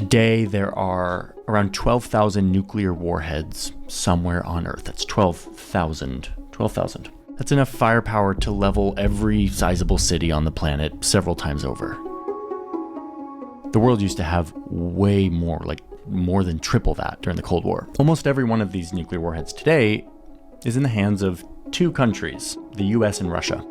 Today, there are around 12,000 nuclear warheads somewhere on Earth. That's 12,000. 12,000. That's enough firepower to level every sizable city on the planet several times over. The world used to have way more, like more than triple that during the Cold War. Almost every one of these nuclear warheads today is in the hands of two countries, the US and Russia.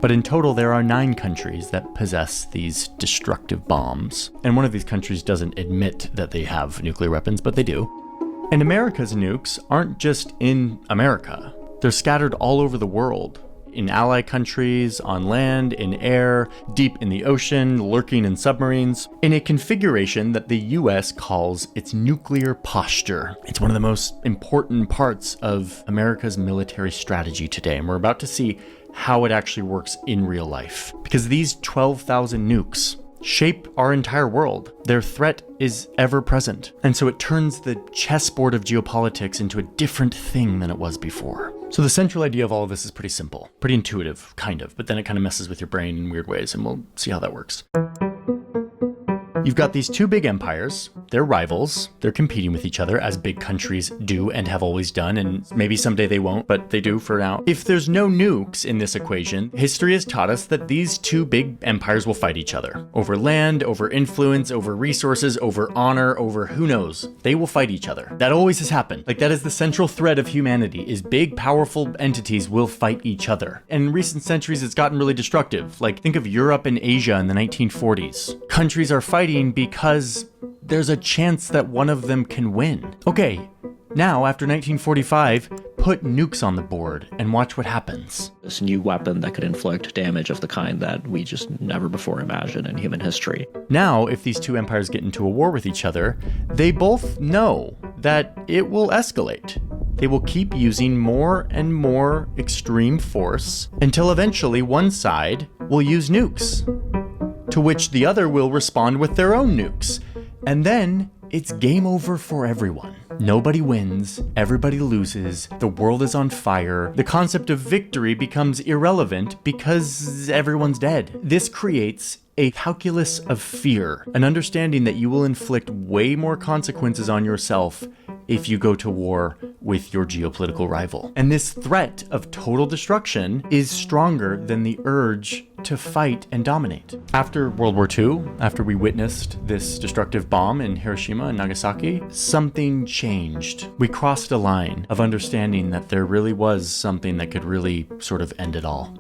But in total, there are 9 countries that possess these destructive bombs. And one of these countries doesn't admit that they have nuclear weapons, but they do. And America's nukes aren't just in America. They're scattered all over the world. In ally countries, on land, in air, deep in the ocean, lurking in submarines, in a configuration that the US calls its nuclear posture. It's one of the most important parts of America's military strategy today, and we're about to see how it actually works in real life. Because these 12,000 nukes shape our entire world. Their threat is ever present. And so it turns the chessboard of geopolitics into a different thing than it was before. So the central idea of all of this is pretty simple, pretty intuitive, kind of, but then it kind of messes with your brain in weird ways, and we'll see how that works. You've got these two big empires. They're rivals. They're competing with each other, as big countries do and have always done, and maybe someday they won't, but they do for now. If there's no nukes in this equation, history has taught us that these two big empires will fight each other. Over land, over influence, over resources, over honor, over who knows. They will fight each other. That always has happened. Like, that is the central thread of humanity, is big, powerful entities will fight each other. And in recent centuries, it's gotten really destructive. Like, think of Europe and Asia in the 1940s. Countries are fighting because there's a chance that one of them can win. Okay, now after 1945, put nukes on the board and watch what happens. This new weapon that could inflict damage of the kind that we just never before imagined in human history. Now, if these two empires get into a war with each other, they both know that it will escalate. They will keep using more and more extreme force until eventually one side will use nukes, to which the other will respond with their own nukes. And then it's game over for everyone. Nobody wins, everybody loses, the world is on fire. The concept of victory becomes irrelevant because everyone's dead. This creates a calculus of fear, an understanding that you will inflict way more consequences on yourself if you go to war with your geopolitical rival. And this threat of total destruction is stronger than the urge to fight and dominate. After World War II, after we witnessed this destructive bomb in Hiroshima and Nagasaki, something changed. We crossed a line of understanding that there really was something that could really sort of end it all.